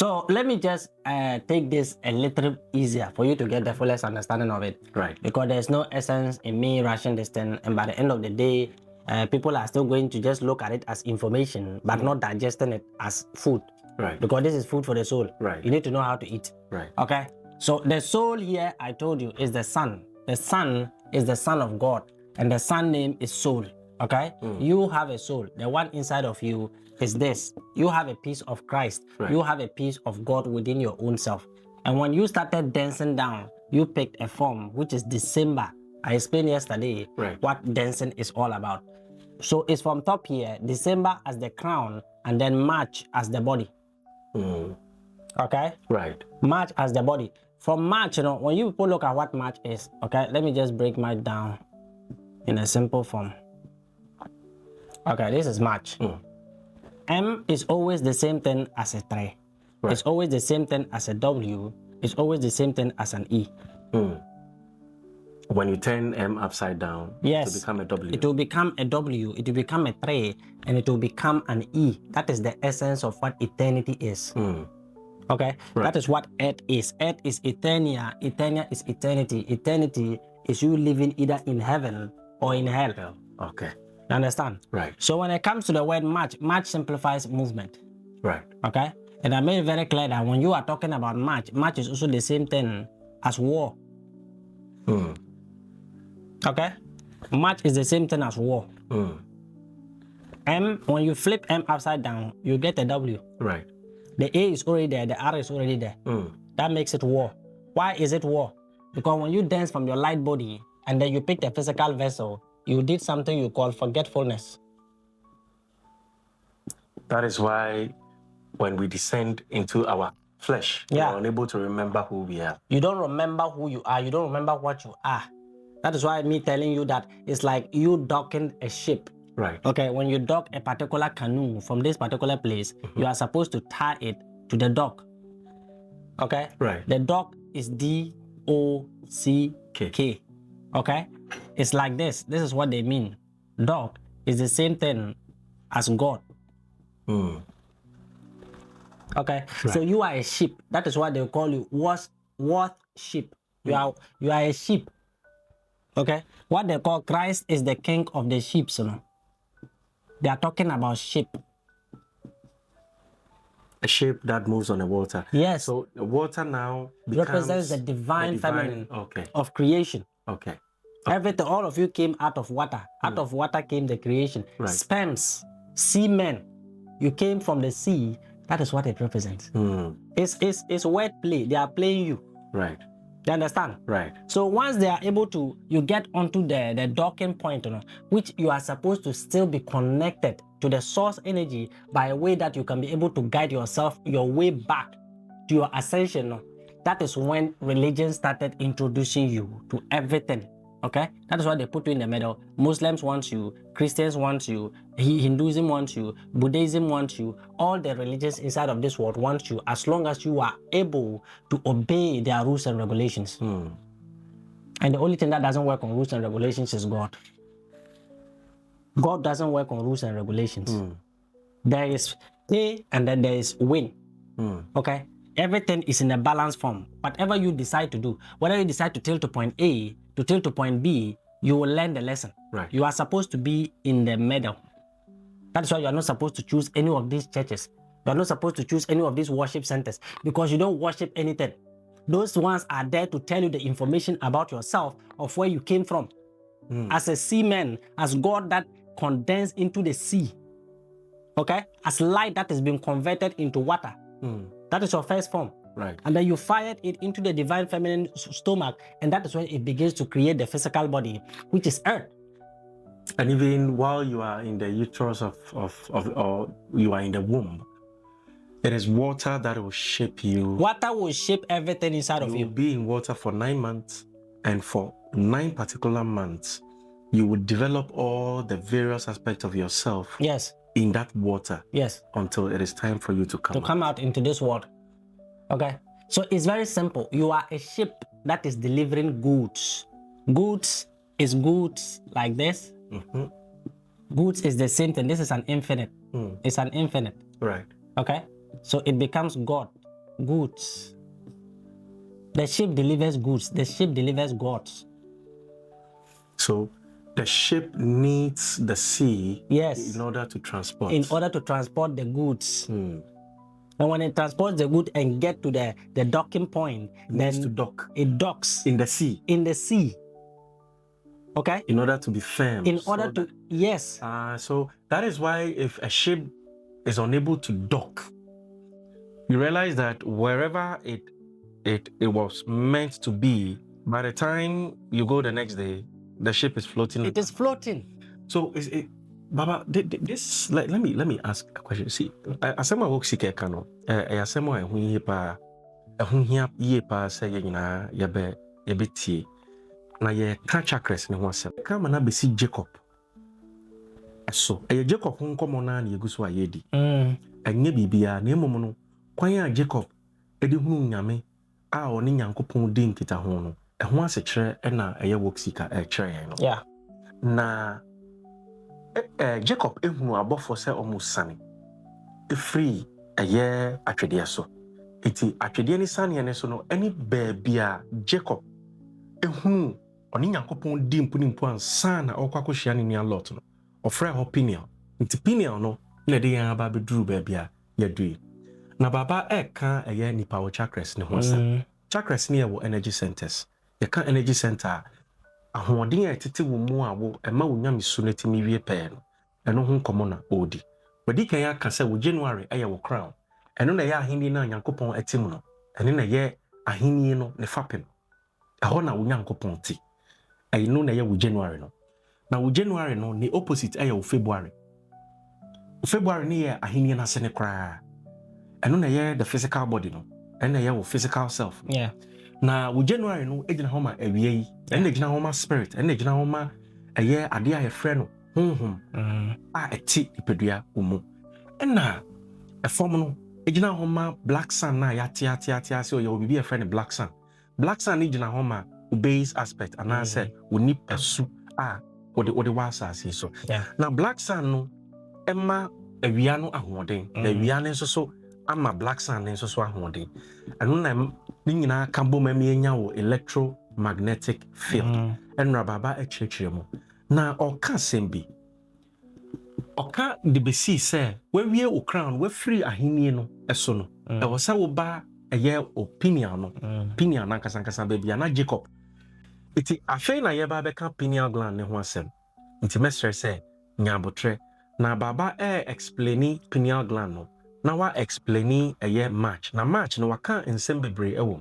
So let me just take this a little easier for you to get the fullest understanding of it. Right. Because there's no essence in me rushing this thing, and by the end of the day, people are still going to just look at it as information, but not digesting it as food. Right. Because this is food for the soul. Right. You need to know how to eat. Right. Okay. So the soul here, I told you, is the sun. The sun is the son of God, and the son name is soul. Okay. You have a soul. The one inside of you is this. You have a piece of Christ. Right. You have a piece of God within your own self. And when you started dancing down, you picked a form which is December. I explained yesterday what dancing is all about. So it's from top here, December as the crown, and then March as the body. Okay? Right. March as the body. From March, you know, when you people look at what March is, okay, let me just break March down in a simple form. Okay, this is March. M is always the same thing as a 3. Right. It's always the same thing as a W. It's always the same thing as an E. When you turn M upside down, yes, it will become a W. It will become a W, it will become a 3, and it will become an E. That is the essence of what eternity is. Okay? Right. That is what earth is. Earth is eternia. Eternia is eternity. Eternity is you living either in heaven or in hell. Okay. You understand? Right. So when it comes to the word March, March simplifies movement. Right. Okay? And I made it very clear that when you are talking about March, March is also the same thing as war. Okay? March is the same thing as war. M, when you flip M upside down, you get a W. Right. The A is already there, the R is already there. That makes it war. Why is it war? Because when you dance from your light body and then you pick the physical vessel, you did something you call forgetfulness. That is why when we descend into our flesh, we are unable to remember who we are. You don't remember who you are. You don't remember what you are. That is why me telling you that it's like you docking a ship. Right. Okay, when you dock a particular canoe from this particular place, you are supposed to tie it to the dock. Okay? Right. The dock is DOCK. Okay? It's like this. This is what they mean. Dock is the same thing as God. Okay? Right. So you are a ship. That is why they call you worth ship. You are a ship. Okay? What they call Christ is the king of the ships, you know. They are talking about ship. A ship that moves on the water. Yes. So the water now represents the divine feminine of creation. Okay. Everything, all of you came out of water. Out of water came the creation. Right. Sperms, seamen. You came from the sea. That is what it represents. It's word play. They are playing you. Right. You understand? Right. So once they are able to, you get onto the docking point, you know, which you are supposed to still be connected to the source energy by a way that you can be able to guide yourself your way back to your ascension. You know? That is when religion started introducing you to everything. Okay? That is why they put you in the middle. Muslims want you, Christians want you, Hinduism wants you, Buddhism wants you, all the religions inside of this world want you, as long as you are able to obey their rules and regulations. And the only thing that doesn't work on rules and regulations is God. God doesn't work on rules and regulations. There is pay and then there is win. Okay? Everything is in a balanced form. Whatever you decide to do, whether you decide to tilt to point A, to tilt to point B, you will learn the lesson. Right. You are supposed to be in the middle. That's why you are not supposed to choose any of these churches. You are not supposed to choose any of these worship centers because you don't worship anything. Those ones are there to tell you the information about yourself, of where you came from. As a seaman, as God that condensed into the sea. Okay? As light that has been converted into water. That is your first form. Right. And then you fired it into the divine feminine stomach, and that is when it begins to create the physical body, which is earth. And even while you are in the uterus or you are in the womb, it is water that will shape you. Water will shape everything inside of you. You will be in water for 9 months, and for 9 particular months, you will develop all the various aspects of yourself. Yes. In that water. Yes. Until it is time for you to come out into this world. Okay? So it's very simple. You are a ship that is delivering goods. Goods is goods like this. Goods is the same thing. This is an infinite. It's an infinite. Right. Okay? So it becomes God. goods. The ship delivers goods. The ship delivers goods. So the ship needs the sea Yes. in order to transport. In order to transport the goods. Hmm. And when it transports the good and get to the docking point, It needs to dock it docks in the sea. In the sea. Okay? In order to be firm. In order to, yes. So that is why if a ship is unable to dock, you realize that wherever it was meant to be, by the time you go the next day, the ship is floating. It is floating. So is it, Baba? This let me ask a question. See, asema work sike kano. Asema ehun ye pa say yina yebe tie. Na ye ka chakras ne ho asem. Ka ma na be si Jacob. So, Jacob ho nkomo na na yeguso ayedi. Enye bibia na emom no kwan a Jacob edi hunu nyame a oni nyankopon di nkita ho no. Ɛho asekyerɛ na ɛyɛ work sika ɛkyerɛ yɛn no. Yeah. Na Jacob ehunu abɔfo sɛ ɔmo sane free ɛyɛ atwedeɛ so. Eti atwedeɛ ni sane ne so no ɛni baabi a Jacob ehunu ɔne nyankopɔn di mpunimpu ansa na ɔkɔ akɔhyia ne nua Lot no. Ɔfrɛ hɔ Peniel. Nti Peniel no na de yɛn aba beduru baabi a yɛdui. Na baba ɛka ɛyɛ nipa wɔ chakras ne ho asɛm. Chakras ne yɛ wɔ energy centers. Yɛka energy center ahoɔden a ɛtete wo mu a wo ɛma wo nyame so na timi wie pɛɛ no ɛno ho nkɔmɔ na ɔdi wadi kan aka sɛ wo January ɛyɛ wo crown ɛno na ɛyɛ ahenni na nyankopɔn ɛtim no ɛno na ɛyɛ ahenni no ne fapem ɛhɔ na wo nyankopɔn te ɛno na ɛyɛ wo January no na wo January no ne opposite ɛyɛ wo February ne yɛ ahenni na ase ne koraa ɛno na ɛyɛ the physical body no ɛno na ɛyɛ wo physical self no. Yeah. Na wo January no ejina ho ma awia yi ene ejina ho ma spirit ene ejina ho ma eye ade a yefrɛ no honhom a eti ipedua umu ena efom no ejina ho ma black sun na ya tia se oye obibi yefrɛ no black sun ni ejina ho ma base aspect ana se oni pesu a wode wasase so. Yeah. Na black sun no ema awia no ahoɔden na awia ne nso so ama black sun ne nso so ahoɔden ɛno na ni nyina ka bɔ ma me nya wo electromagnetic field ɛnra baba ɛkyerɛkyerɛ mu na ɔka sɛm bi ɔka de besi sɛ wawie wo crown wafiri ahenni no ɛso no ɛwɔ sɛ wo ba ɛyɛ opinion no pineal na nkasa baabi na Jacob iti afei na yɛba bɛka pineal gland ne ho asɛm nti mɛsrɛ sɛ nyabotrɛ na baba explaini pineal gland no na wa explaini ɛyɛ March na March no waka nsɛm bebree ɛwɔ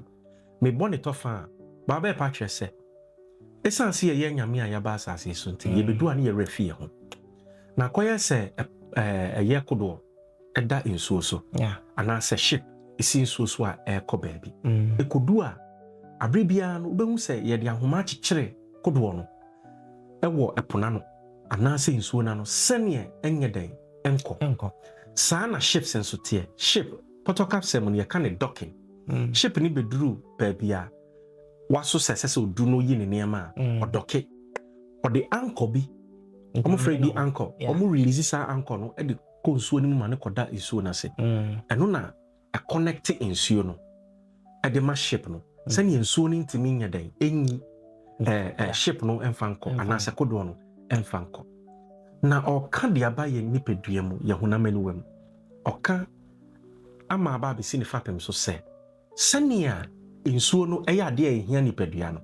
me bɔne tɔfa baba ɛpa kyerɛ sɛ esan sɛ yɛyɛ nyame a yɛba asase so nti yɛbɛdu a ne yɛwerɛ fie ho na kɔyɛ sɛ ɛyɛ kodoɔ ɛda nsuo so anaasɛ ship esi nsuo so a ɛkɔ baabi ekodu a abere biara no wobɛhu sɛ yɛde ahoma akyekyere kodoɔ no ɛwɔ ɛpona no anaasɛ nsuo na no sɛneɛ ɛnyɛ dɛn ɛnkɔ saa na ships nso teɛ ship protocol sɛm no yɛka ne docking ship ni beduru baabi a waso sɛ odu no yi ne nneɛma a ɔdɔke ɔde anchor bi ɔmo frɛ bi anchor ɔmo release saa anchor no ɛde kɔ nsuo no mu ma ne kɔda nsuo no ase ɛno na ɛconnect nsuo no ɛde ma ship no sɛnea nsuo no ntimi nyɛ dɛn ɛnyi ship no ɛmfa nkɔ anaasɛ kodoɔ no ɛmfa nkɔ na ɔka de aba yɛ nipadua mu yɛ honam aniwa mu ɔka ama aba abɛsi ne fapem so sɛ sɛnea nsuo no ɛyɛ adeɛ a ɛhia nipadua no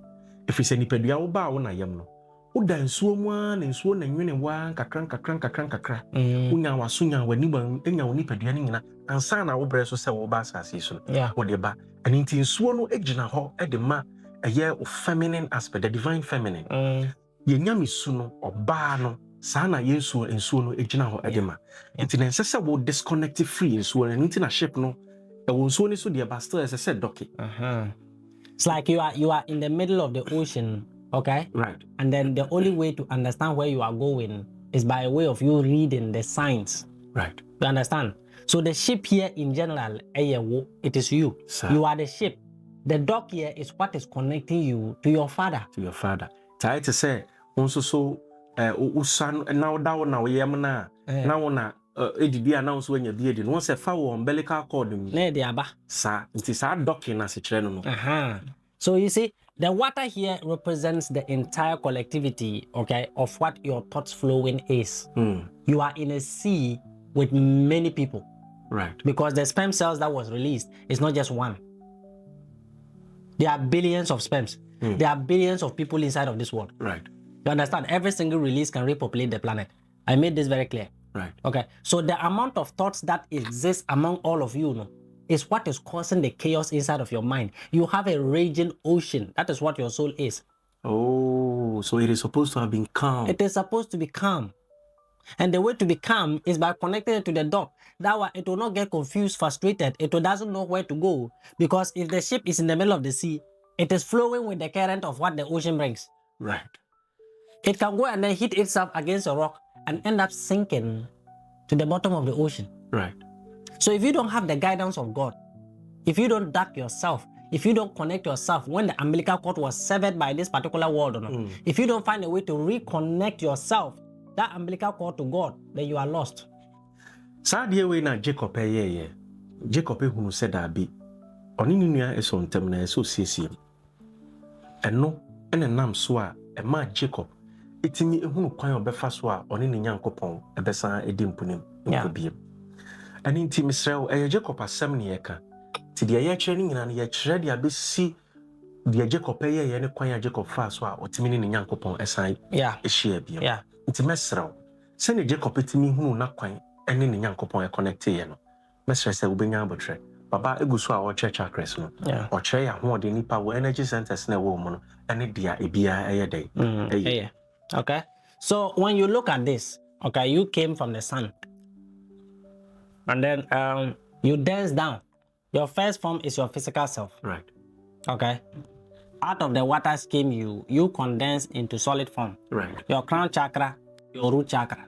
ɛfiri sɛ nipadua wo baa wo na yam no woda nsuo mu a na nsuo na nwene waa nkakra wonya waso nya w'anim ɛnya wo nipadua no nyina ansa na wo brɛ so sɛ wo ba asase so no wode ba ɛno nti nsuo no gyina hɔ ɛde ma ɛyɛ feminine aspect the divine feminine yɛnyame su no ɔbaa no saa na nsuo no gyina hɔ ɛde ma nti na ɛnsɛ sɛ wo disconnect free nsuo no nti na ship no ɛwɔ nsuo no so deɛ ba still ɛsɛ sɛ dɔke. It's like you are in the middle of the ocean, okay? Right. And then the only way to understand where you are going is by way of you reading the signs. Right. You understand? So the ship here in general, it is you. Sir. You are the ship. The dock here is what is connecting you to your father. To your father. Tight to say, also so usan now down now yamna now na edidi announce when you be the one say fa umbilical cord Ne de aba. sa nti sa docking as a no. So you see, the water here represents the entire collectivity, okay, of what your thoughts flowing is. You are in a sea with many people. Right. Because the sperm cells that was released is not just one. There are billions of sperms. There are billions of people inside of this world. Right. You understand? Every single release can repopulate the planet. I made this very clear. Right. Okay. So the amount of thoughts that exists among all of you, is what is causing the chaos inside of your mind. You have a raging ocean. That is what your soul is. Oh, so it is supposed to have been calm. It is supposed to be calm. And the way to be calm is by connecting it to the dock. That way it will not get confused, frustrated. It doesn't know where to go. Because if the ship is in the middle of the sea, it is flowing with the current of what the ocean brings. Right. It can go and then hit itself against a rock and end up sinking to the bottom of the ocean. Right. So if you don't have the guidance of God, if you don't duck yourself, if you don't connect yourself when the umbilical cord was severed by this particular world, if you don't find a way to reconnect yourself, that umbilical cord to God, then you are lost. Sadie we na Jacob ye. Jacob hunu said abi. Oni nua eso ntem na eso siesie. Eno ene nam so a e ma Jacob etimi ehunu kwan obefa so a oni ne Nyankopɔn ebesa edi mpunim nkobiem. Ani nti misrɛw ɛyɛ Jacob asɛm ne yɛka. Ti de yɛkyerɛ ne nyina ne yɛkyerɛ de abesi de Jacob yɛ ne kwan a Jacob fa so a otimi ne Nyankopɔn ɛsan ehyia biem. Nti mesrɛw sɛ ne Jacob etimi hunu na kwan ɛne ne Nyankopɔn connect yɛ no. Mesrɛ sɛ wobenya abotire. Baba eguso a wɔkyerɛ chakras no. Ɔkyerɛ ya hoɔden nipa wɔ energy centers na ɛwɔ mu no ɛne dia ebia ɛyɛ dɛ. Okay. So when you look at this, okay, you came from the sun. And then you dance down. Your first form is your physical self. Right. Okay. Out of the waters came you condense into solid form. Right. Your crown chakra, your root chakra.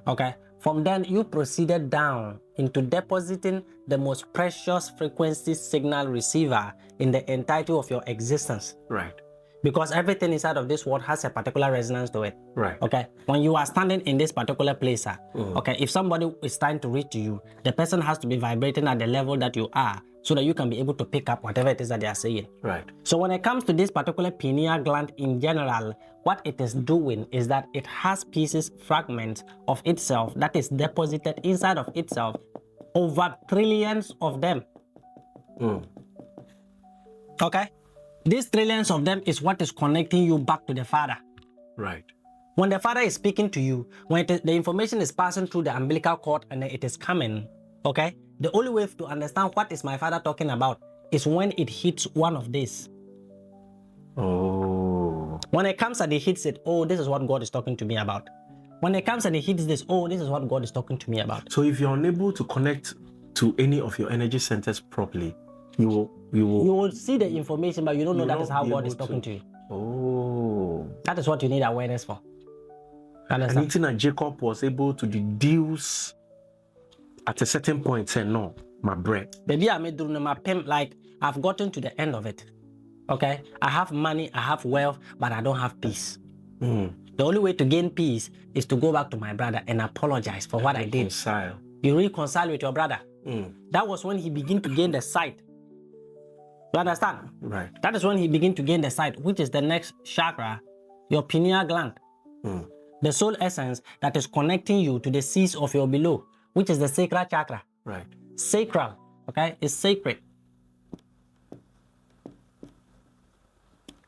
Okay. From then you proceeded down into depositing the most precious frequency signal receiver in the entirety of your existence. Right. Because everything inside of this world has a particular resonance to it. Right. Okay. When you are standing in this particular place, okay, if somebody is trying to reach you, the person has to be vibrating at the level that you are so that you can be able to pick up whatever it is that they are saying. Right. So when it comes to this particular pineal gland in general, what it is doing is that it has pieces, fragments of itself that is deposited inside of itself, over trillions of them. Okay. These trillions of them is what is connecting you back to the Father. Right. When the Father is speaking to you, when the information is passing through the umbilical cord and it is coming, okay, the only way to understand what is my Father talking about is when it hits one of these. Oh. When it comes and it hits it, oh, this is what God is talking to me about. When it comes and it hits this, oh, this is what God is talking to me about. So if you're unable to connect to any of your energy centers properly, you will see the information, but you don't know that is how God is talking to you. Oh. That is what you need awareness for. And anything that Jacob was able to deduce at a certain point, say, no, my bread. Baby, I made my pimp, like I've gotten to the end of it. Okay? I have money, I have wealth, but I don't have peace. The only way to gain peace is to go back to my brother and apologize for what I did. You reconcile with your brother. That was when he began to gain the sight. You understand? Right. That is when he began to gain the sight, which is the next chakra, your pineal gland. The soul essence that is connecting you to the seas of your below, which is the sacral chakra. Right. Sacral, okay, is sacred.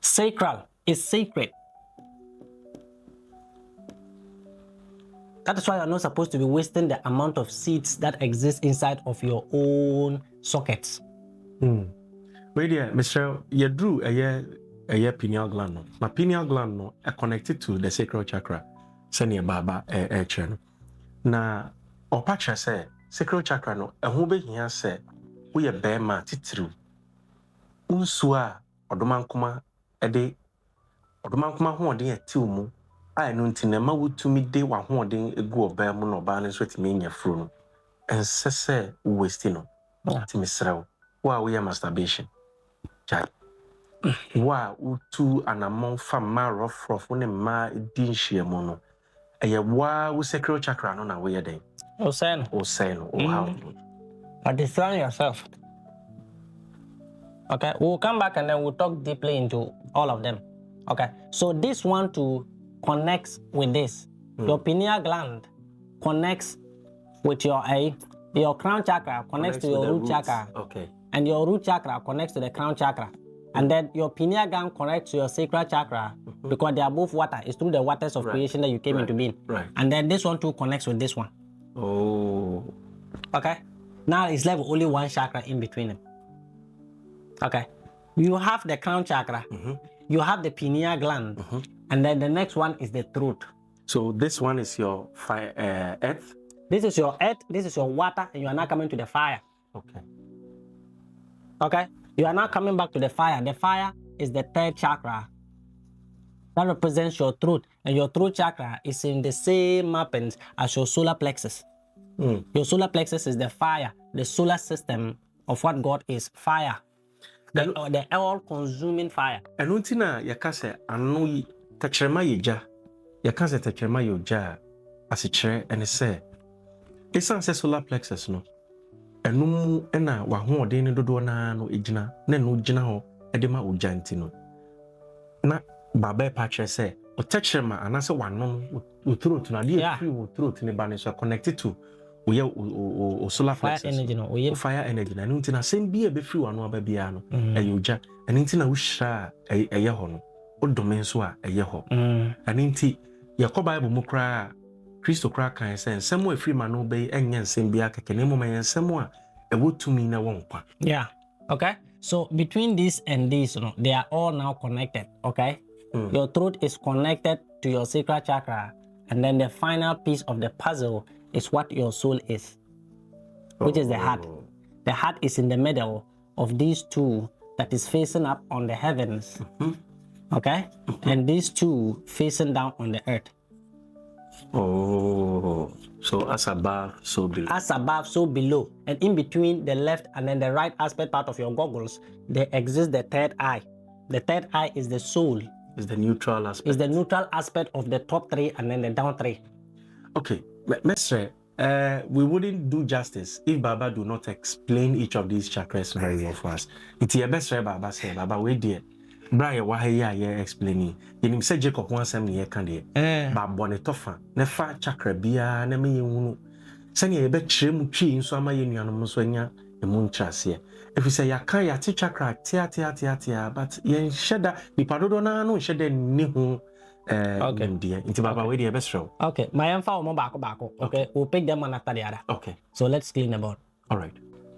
Sacral is sacred. That is why you're not supposed to be wasting the amount of seeds that exist inside of your own sockets. Wait there, Mr. Yadru, a pineal gland. No. My pineal gland no, are connected to the sacral chakra. Senior Baba channel. Na opacha say sacral chakra no, a hube here say we a bear ma titru. Unsua odomankuma ede odomankuma ho de atiumu. I no ntinema wutumi de wa ho de egu oba mu no ba ne so timi nya furu no. Ensese waste no. Timi srew. Wa we masturbation. Wa utu anamon fama rough ne ma din hyiamu no eye wa wo sacral chakra no na we den Ocean. or how? But define yourself. Okay, we'll come back and then we'll talk deeply into all of them. Okay, so this one to connects with this. Your pineal gland connects with your crown chakra connects to your root chakra. Okay. And your root chakra connects to the crown chakra. And then your pineal gland connects to your sacral chakra because they are both water. It's through the waters of creation that you came into being. Right. And then this one too connects with this one. Oh. Okay. Now it's left with only one chakra in between them. Okay. You have the crown chakra. You have the pineal gland. And then the next one is the throat. So this one is your fire, earth. This is your earth. This is your water. And you are now coming to the fire. Okay. Okay. You are now coming back to the fire. The fire is the third chakra. That represents your throat. And your throat chakra is in the same mappings as your solar plexus. Your solar plexus is the fire, the solar system of what God is, fire. The all-consuming fire. And untina yakase anu tachrema yeja. Yakase tachrema yoja asichre and say. Esan se solar plexus no. Enu ena wa hoɔden ne dodo na no ejina na no gina ho edema ojanti no. Na baba patche say o tachrema anase wano o throat na dey free o throat ne ba ne so connected to o solar plexus. Fire energy no. Fire energy na ntina sem bia be free wano aba bia no eyoja ntina wo hira eye ho no o dome so a eye ho nti yakɔ bible mu kra Christo kra kan say nsɛm a free mano be enye nsɛm bia keke ne moma nsɛm a ewo tumi na won kwa. Yeah. Okay. So between this and this, they are all now connected. Okay. Your throat is connected to your sacral chakra, and then the final piece of the puzzle is what your soul is, which is the heart. The heart is in the middle of these two that is facing up on the heavens. Okay? And these two facing down on the earth. Oh, so as above, so below. As above, so below. And in between the left and then the right aspect part of your goggles, there exists the third eye. The third eye is the soul. Is the neutral aspect. Is the neutral aspect of the top three and then the down three. Okay, Mestre, we wouldn't do justice if Baba do not explain each of these chakras very well for us. It's your best Baba say, Baba, wait there. Brian, why you explaining? You say Jacob wants some near candy. But Bonetofa, nefa chakra bia, name you. Send you a bet trim tree in some union muswenya, the moon chassis. If you say Yakaya chakra, tia, but yen shedda, the padona no shedda nihu. Okay. Into Baba, wait the best show. Okay, my info more back. Okay, we'll pick them one after the other. Okay. So let's clean about. All right.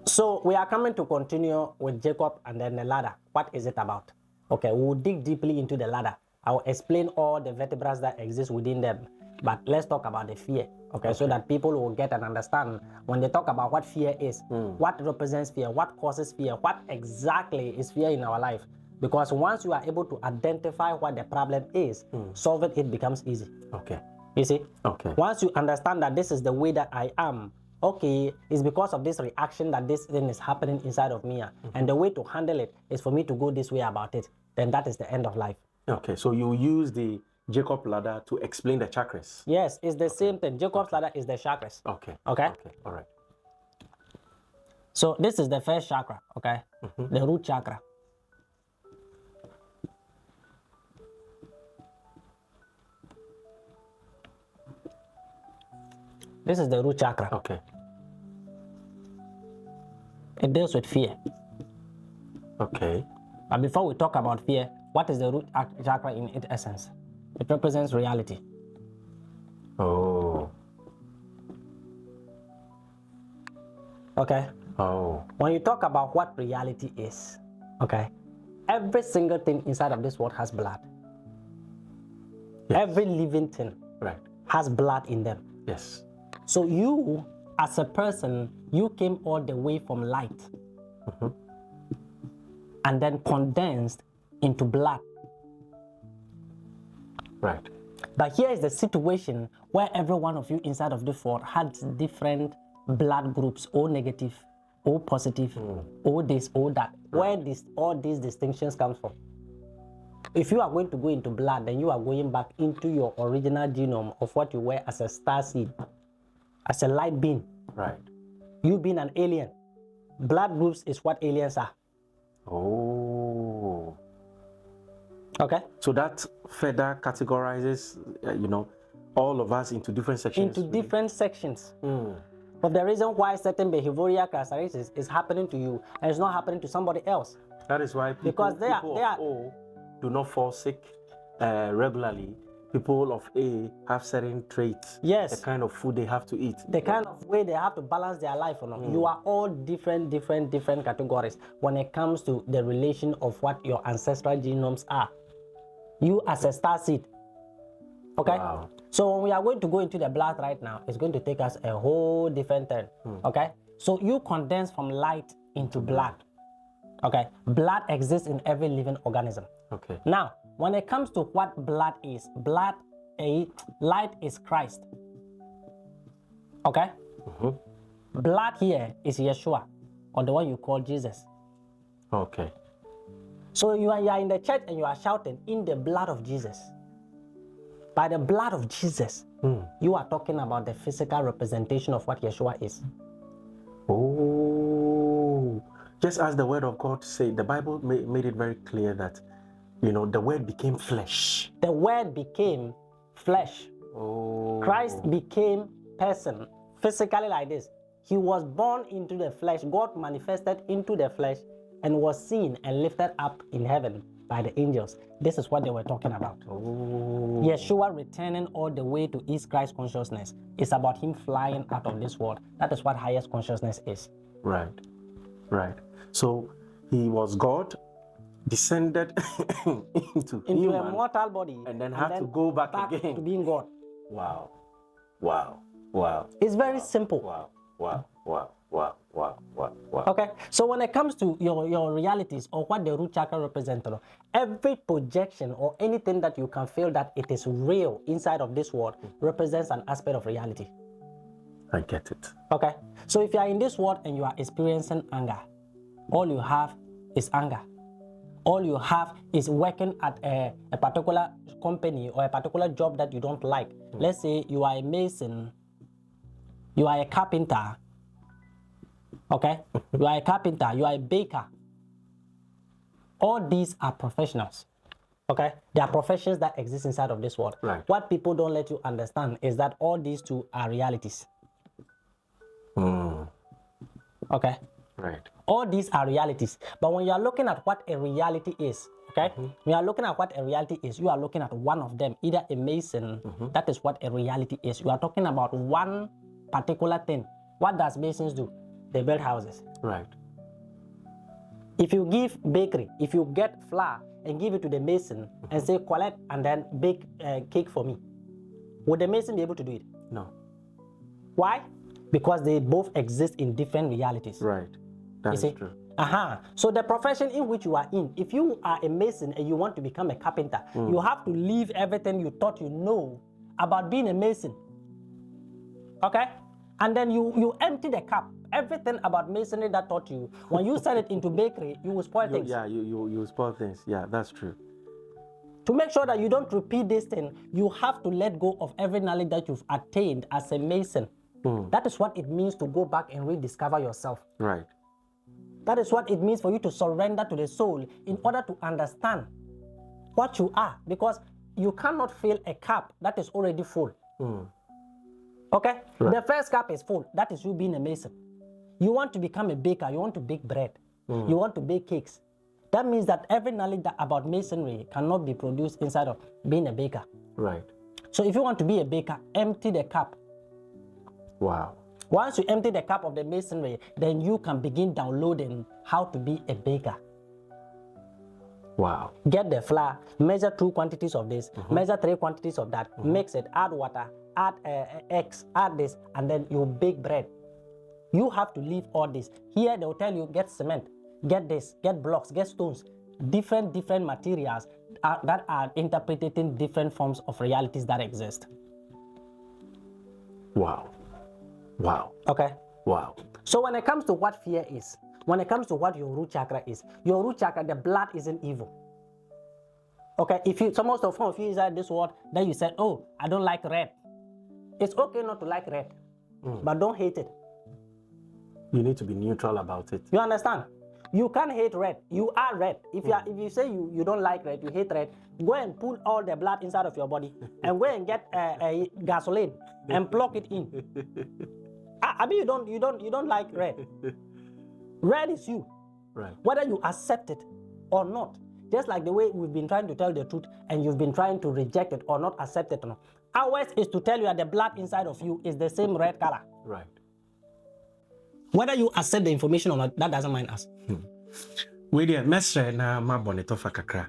So we are coming to continue with Jacob and then the ladder. What is it about? Okay, we'll dig deeply into the ladder. I'll explain all the vertebrae that exist within them. But let's talk about the fear, okay, so that people will get and understand when they talk about what fear is, what represents fear, what causes fear, what exactly is fear in our life. Because once you are able to identify what the problem is, solving it becomes easy. Okay. You see? Okay. Once you understand that this is the way that I am, okay, it's because of this reaction that this thing is happening inside of me. And the way to handle it is for me to go this way about it. Then that is the end of life. Okay, so you use the Jacob ladder to explain the chakras. Yes, it's the same thing. Jacob's ladder is the chakras. Okay. Okay? Okay, all right. So this is the first chakra, okay? The root chakra. This is the root chakra. Okay. It deals with fear. Okay. But before we talk about fear, what is the root chakra in its essence? It represents reality. Oh. Okay? Oh. When you talk about what reality is, okay, every single thing inside of this world has blood. Yes. Every living thing has blood in them. Yes. So you, as a person, you came all the way from light and then condensed into blood. Right. But here is the situation where every one of you inside of this world had different blood groups, O negative, O positive, O this, O that. Where all these distinctions come from. If you are going to go into blood, then you are going back into your original genome of what you were as a star seed. as a light being. Right. You being an alien. Blood groups is what aliens are. Oh. Okay? So that further categorizes, all of us into different sections. Into different sections. Of the reason why certain behavioral characteristics is happening to you and it's not happening to somebody else. That is why people of O do not fall sick regularly. People of A have certain traits. Yes. The kind of food they have to eat. The kind of way they have to balance their life. You are all different categories when it comes to the relation of what your ancestral genomes are. You as a star seed. Okay? Wow. So when we are going to go into the blood right now, it's going to take us a whole different turn. Okay? So you condense from light into blood. Okay? Blood exists in every living organism. Okay. Now, when it comes to what blood is, light is Christ. Okay? Blood here is Yeshua, or the one you call Jesus. Okay. So you are in the church and you are shouting, in the blood of Jesus. By the blood of Jesus, you are talking about the physical representation of what Yeshua is. Oh. Just as the word of God said, the Bible made it very clear that, the word became flesh. The word became flesh. Oh. Christ became person, physically like this. He was born into the flesh. God manifested into the flesh and was seen and lifted up in heaven by the angels. This is what they were talking about. Oh. Yeshua returning all the way to his Christ consciousness is about him flying out of this world. That is what highest consciousness is. Right. So he was God, descended into a mortal body, and then had to go back again to being God. Wow. It's very simple. Wow. Okay, so when it comes to your realities or what the root chakra represents, every projection or anything that you can feel that it is real inside of this world represents an aspect of reality. I get it. Okay, so if you are in this world and you are experiencing anger, all you have is anger. All you have is working at a particular company or a particular job that you don't like. Let's say you are a mason, you are a carpenter, okay? You are a carpenter, you are a baker. All these are professionals, okay? They are professions that exist inside of this world. Right. What people don't let you understand is that all these two are realities. Okay? Right. All these are realities. But when you are looking at what a reality is, okay? When you are looking at what a reality is, you are looking at one of them, either a mason, that is what a reality is. You are talking about one particular thing. What does masons do? They build houses. Right. If you give bakery, if you get flour and give it to the mason and say, collect and then bake cake for me, would the mason be able to do it? No. Why? Because they both exist in different realities. Right. That is true. So the profession in which you are in, if you are a mason and you want to become a carpenter, you have to leave everything you thought you know about being a mason. Okay? And then you empty the cup. Everything about masonry that taught you, when you send it into bakery, you will spoil things. Yeah, you spoil things. Yeah, that's true. To make sure that you don't repeat this thing, you have to let go of every knowledge that you've attained as a mason. That is what it means to go back and rediscover yourself. Right. That is what it means for you to surrender to the soul in order to understand what you are. Because you cannot fill a cup that is already full. Okay? Right. The first cup is full. That is you being a mason. You want to become a baker. You want to bake bread. You want to bake cakes. That means that every knowledge about masonry cannot be produced inside of being a baker. Right. So if you want to be a baker, empty the cup. Wow. Once you empty the cup of the masonry, then you can begin downloading how to be a baker. Wow. Get the flour, measure 2 quantities of this, measure 3 quantities of that, mix it, add water, add eggs, add this, and then you bake bread. You have to leave all this. Here they will tell you, get cement, get this, get blocks, get stones, different materials that are interpreting different forms of realities that exist. Wow. Okay? Wow. So when it comes to what fear is, when it comes to what your root chakra is, your root chakra, the blood isn't evil. Okay? If some of you inside this world, then you said, oh, I don't like red. It's okay not to like red. but don't hate it. You need to be neutral about it. You understand? You can't hate red. You are red. If you say you don't like red, you hate red, go and pull all the blood inside of your body and go and get a gasoline and plug it in. I mean, you don't like red. Red is you. Right. Whether you accept it or not. Just like the way we've been trying to tell the truth and you've been trying to reject it or not accept it or not. Ours is to tell you that the blood inside of you is the same red color. Right. Whether you accept the information or not, that doesn't mind us. We dear mesre na ma boneto fa kakra.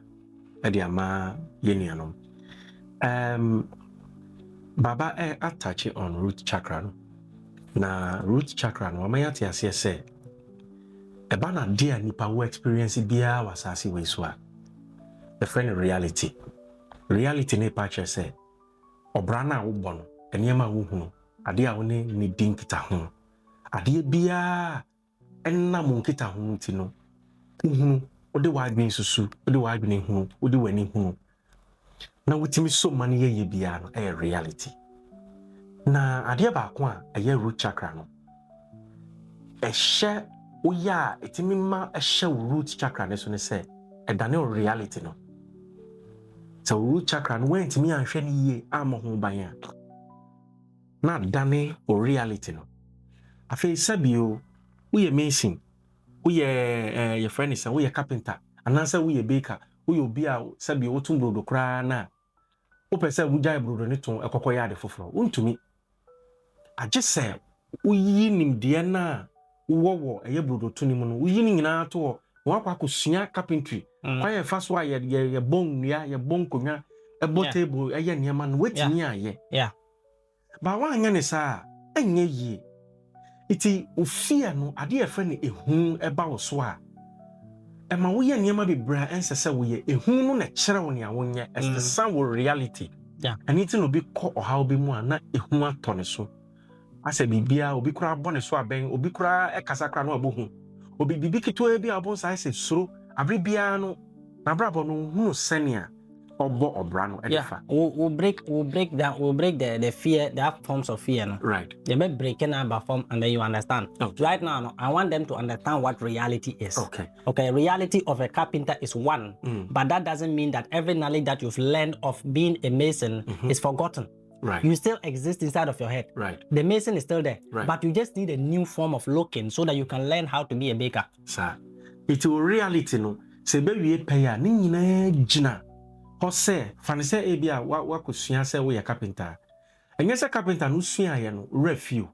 E dia ma yenuanom. Baba attach on root chakra no. Na root chakra no amayati ase se eba na dia nipa wo experience bia wasase we so a. The friend reality. Reality ne pa che se obra na wo bɔ no enema wo hunu ade a wo ne ni din kita ho. Ade bia enna mo kita ho ti no. Uhunu ode wadwen susu ode wadwen hunu ode wani hunu na wotimi so mane ye bia no reality na ade ba ko a root chakra no ehye oya etimi ma ehye root chakra ne so ne se edane reality no so root chakra no wentimi anhwe ne ye ama ho ban a na dane reality no afi sabio we amazing we your friend is we carpenter anansa we baker we obi a sabi otum brodo kra na o pese we jai brodo ne ton ekokoya de foforo untumi age se we yinim de na wo eye brodo to nim no we yini nyina to wo akwa kosua carpentry kwa ye fa so ye bon nua ye bon konwa e bo table eye niam no wetini aye ba wa anya ne sa enye yi iti ofia no ade e fa ne ehu eba wo so a e ma wo ye niam bebra ensese wo ye ehu no na kire wo ne awonye as the sun will reality and it no be ko ohaw be mu na ehu atone so ase bibia obi kura bone so aben obi kura e kasakra no abohu obi bibi kito bi abon sai se suro abre bia no na brabo no hu senia obo obra no edifa we'll break the fear, the forms of fear no? Right. They be breaking number form and then you understand. Right now no, I want them to understand what reality is. Okay, reality of a carpenter is one, but that doesn't mean that every knowledge that you've learned of being a mason is forgotten. Right. You still exist inside of your head. Right. The mason is still there, right. But you just need a new form of looking so that you can learn how to be a baker. Sir, it's a reality no. Se be wie paya ni nyina gina. Ho se fane se e bia wa kosua se wo ye carpenter. Enye se carpenter no sua ye no review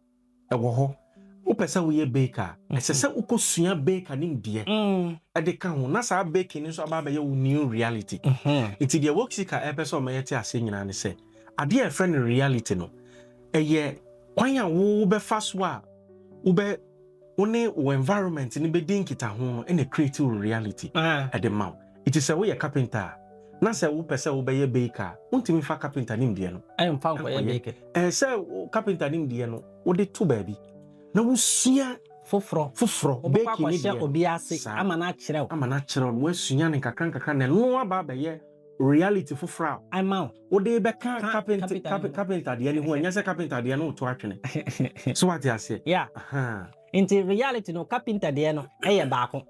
e wo ho. Wo pese wo ye baker. Ese se ukosua baker nim de. E de ka ho na sa baking nso aba be ye new reality. It's the work sika e pese o mayete ase nyina ne se ade e friend reality no. Eye kwan a wo be fa so a wo be one environment ni be din kita ho e na create reality. E de ma. It is a way a carpenter. Na se wo pese wo be ye baker. Untimi fa carpenter nim de no. I am found for ye baker. Se carpenter nim de no, wo de to baabi. Na wo sua foforo baking ni de obi ase ama na kire wo sua ne kakran na no aba be ye reality foforo. I'm out. Wo de be kan carpenter de ni ho anya se carpenter de no to atwene. So what you say? Yeah. Into reality no carpenter de no eye baako.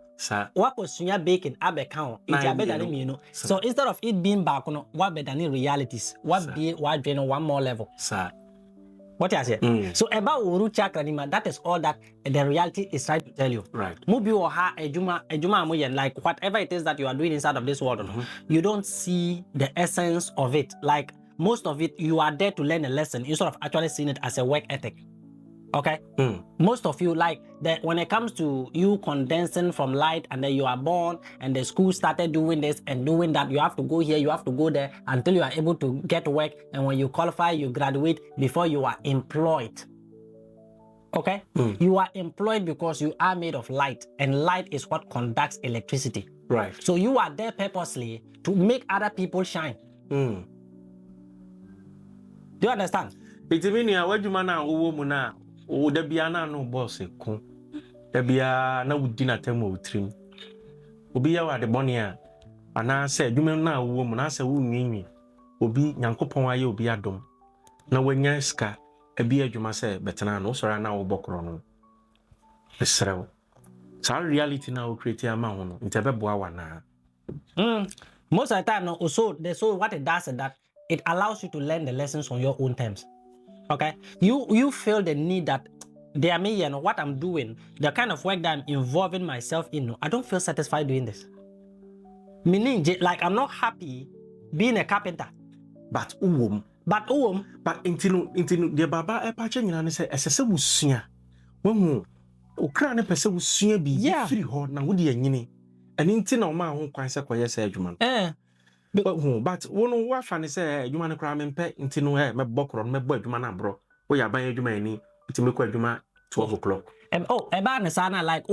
What was sunya baking abekao it's a better than you know. So instead of it being back on what better than realities, what be what one more level. What I say? So about root chakra that is all that the reality is trying to tell you. Right. Mubi or ha ejuma like whatever it is that you are doing inside of this world, you don't see the essence of it. Like most of it, you are there to learn a lesson instead of actually seeing it as a work ethic. Okay? Most of you, like that when it comes to you condensing from light and then you are born and the school started doing this and doing that, you have to go here, you have to go there until you are able to get work, and when you qualify, you graduate before you are employed. Okay? You are employed because you are made of light, and light is what conducts electricity. Right. So you are there purposely to make other people shine. Do you understand? It's meaning wadwuma na wo mu na o da bia na no boss ko da bia na wudi na tem o trim obi ya wa de bone a ana se adwuma na wo mu na se wo nwinwi obi nyankopon aye obi adom na wanya ska ebi adwuma say betena no so na wo bokro no esrew sa reality na wo create ama ho no nte beboa wa na most of the time no so what it does is that it allows you to learn the lessons on your own terms. Okay, you feel the need that there may, you know, what I'm doing, the kind of work that I'm involving myself in, no, I don't feel satisfied doing this. Meaning, like, I'm not happy being a carpenter. But intino the baba e pa che nyina ne say esese wusua wahu okra ne pese wusua bi free ho na wo de anyini eni ntino o ma ho kwan se koye se adwuma but wono wa fa ne se adwuma ne kra mempe ntino me bokro me bo adwuma na bro wo ya ban adwuma ani ntime ko adwuma 12 o'clock eba ne sana like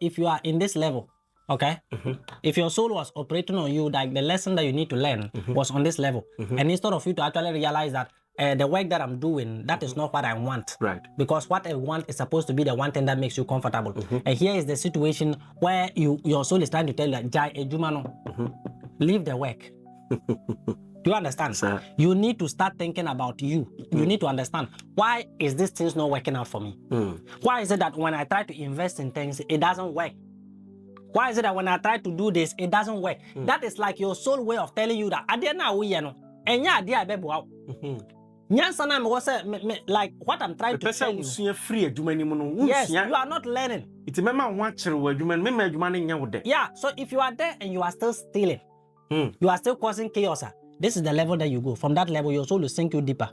if you are in this level, okay, if your soul was operating on you, like the lesson that you need to learn was on this level, and instead of you to actually realize that the work that I'm doing, that is not what I want, right? Because what I want is supposed to be the one thing that makes you comfortable. And here is the situation where your soul is trying to tell you that leave the work. Do you understand? Sir. You need to start thinking about you. You need to understand, why is this things not working out for me? Why is it that when I try to invest in things, it doesn't work? Why is it that when I try to do this, it doesn't work? That is like your soul way of telling you that I didn't know we know. And yeah, dear baby, wow. Like what I'm trying to tell you. Yes, you are not learning. Yeah, so if you are there and you are still stealing, you are still causing chaos. This is the level that you go. From that level, your soul will sink you deeper.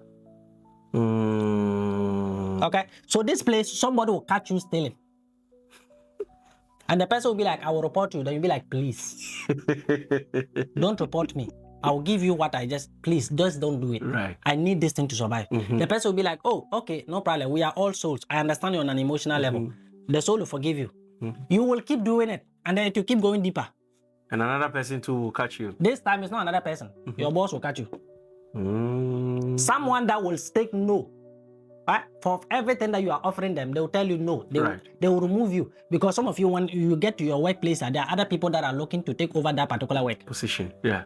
Okay, so this place, somebody will catch you stealing. And the person will be like, I will report you. Then you'll be like, please, don't report me. I will give you what I please, just don't do it. Right. I need this thing to survive. The person will be like, oh, okay, no problem. We are all souls. I understand you on an emotional level. The soul will forgive you. You will keep doing it. And then it will keep going deeper. And another person too will catch you. This time it's not another person. Your boss will catch you. Someone that will take no. Right? For everything that you are offering them, they will tell you no. They will remove you. Because some of you, when you get to your workplace, there are other people that are looking to take over that particular work position. Yeah.